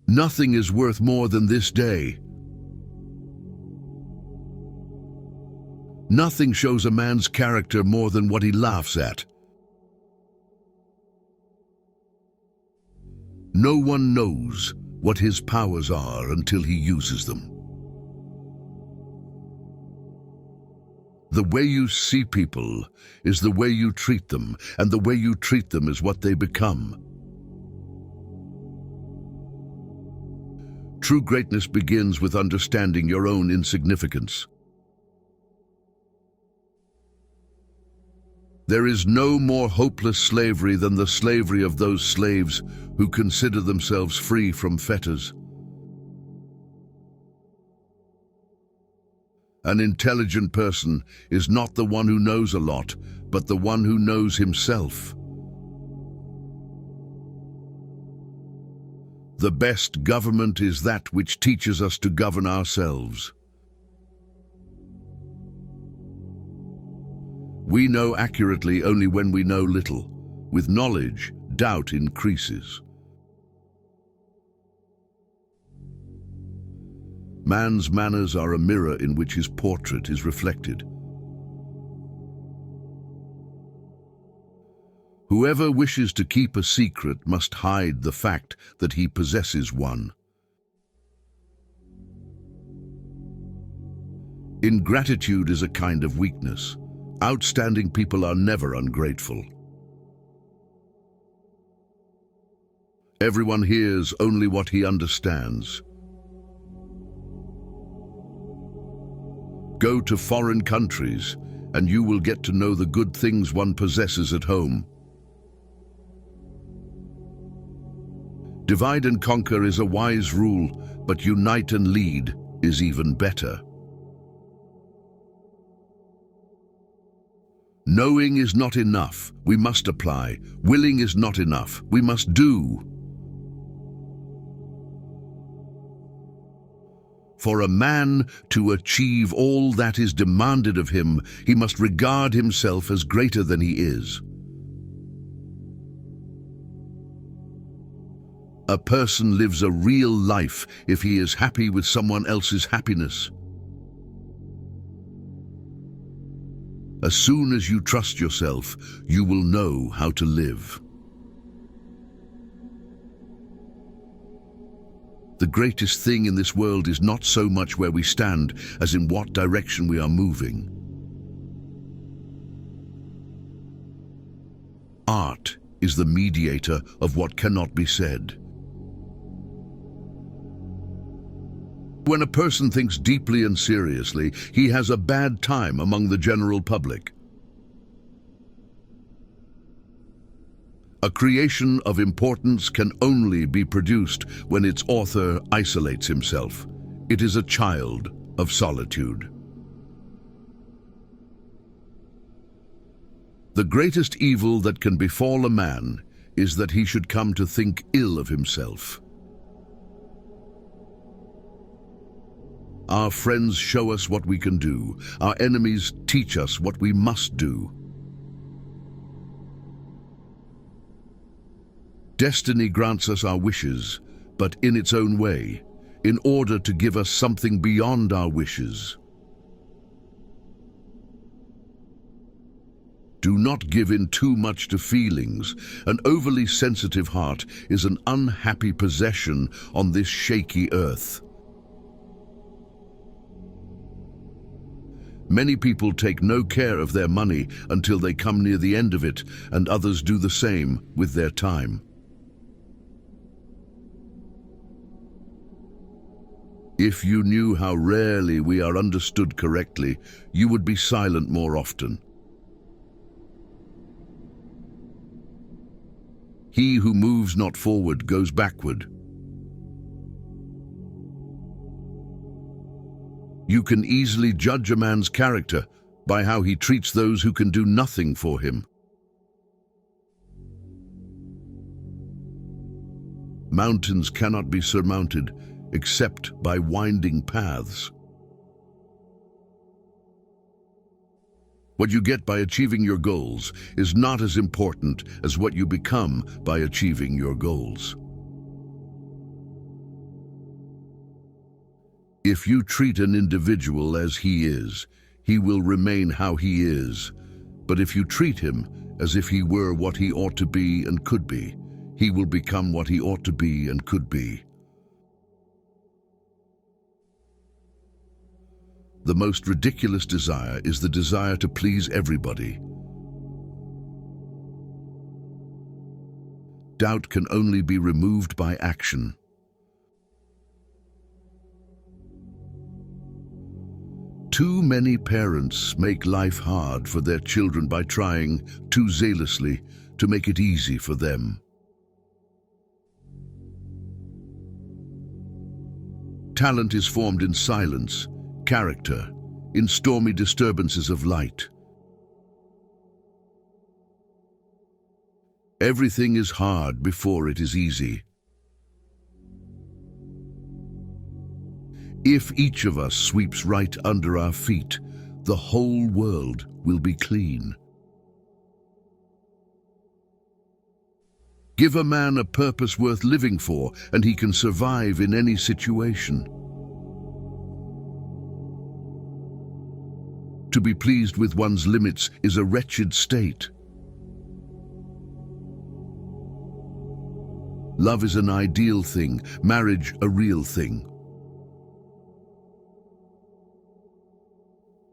Nothing is worth more than this day. Nothing shows a man's character more than what he laughs at. No one knows what his powers are until he uses them. The way you see people is the way you treat them, and the way you treat them is what they become. True greatness begins with understanding your own insignificance. There is no more hopeless slavery than the slavery of those slaves who consider themselves free from fetters. An intelligent person is not the one who knows a lot, but the one who knows himself. The best government is that which teaches us to govern ourselves. We know accurately only when we know little. With knowledge, doubt increases. Man's manners are a mirror in which his portrait is reflected. Whoever wishes to keep a secret must hide the fact that he possesses one. Ingratitude is a kind of weakness. Outstanding people are never ungrateful. Everyone hears only what he understands. Go to foreign countries, and you will get to know the good things one possesses at home. Divide and conquer is a wise rule, but unite and lead is even better. Knowing is not enough, we must apply. Willing is not enough, we must do. For a man to achieve all that is demanded of him, he must regard himself as greater than he is. A person lives a real life if he is happy with someone else's happiness. As soon as you trust yourself, you will know how to live. The greatest thing in this world is not so much where we stand as in what direction we are moving. Art is the mediator of what cannot be said. When a person thinks deeply and seriously, he has a bad time among the general public. A creation of importance can only be produced when its author isolates himself. It is a child of solitude. The greatest evil that can befall a man is that he should come to think ill of himself. Our friends show us what we can do. Our enemies teach us what we must do. Destiny grants us our wishes, but in its own way, in order to give us something beyond our wishes. Do not give in too much to feelings. An overly sensitive heart is an unhappy possession on this shaky earth. Many people take no care of their money until they come near the end of it, and others do the same with their time. If you knew how rarely we are understood correctly, you would be silent more often. He who moves not forward goes backward. You can easily judge a man's character by how he treats those who can do nothing for him. Mountains cannot be surmounted except by winding paths. What you get by achieving your goals is not as important as what you become by achieving your goals. If you treat an individual as he is, he will remain how he is. But if you treat him as if he were what he ought to be and could be, he will become what he ought to be and could be. The most ridiculous desire is the desire to please everybody. Doubt can only be removed by action. Too many parents make life hard for their children by trying too zealously to make it easy for them. Talent is formed in silence, character, in stormy disturbances of light. Everything is hard before it is easy. If each of us sweeps right under our feet, the whole world will be clean. Give a man a purpose worth living for, and he can survive in any situation. To be pleased with one's limits is a wretched state. Love is an ideal thing, marriage a real thing.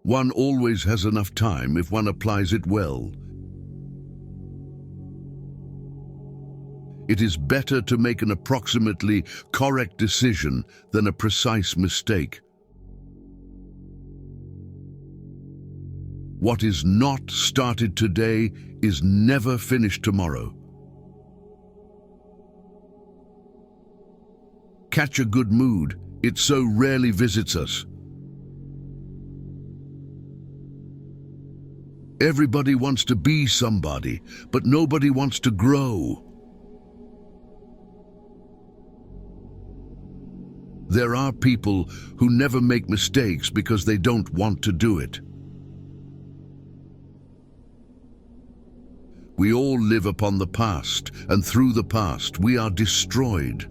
One always has enough time if one applies it well. It is better to make an approximately correct decision than a precise mistake. What is not started today is never finished tomorrow. Catch a good mood, it so rarely visits us. Everybody wants to be somebody, but nobody wants to grow. There are people who never make mistakes because they don't want to do it. We all live upon the past, and through the past we are destroyed.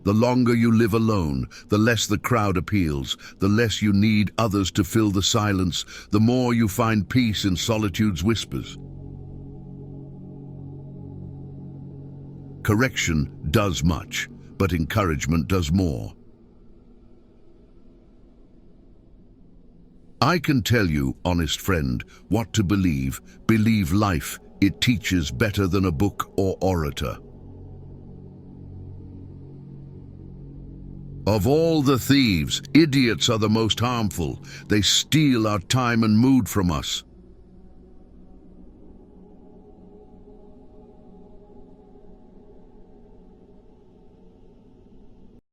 The longer you live alone, the less the crowd appeals, the less you need others to fill the silence, the more you find peace in solitude's whispers. Correction does much, but encouragement does more. I can tell you, honest friend, what to believe. Believe life. It teaches better than a book or orator. Of all the thieves, idiots are the most harmful. They steal our time and mood from us.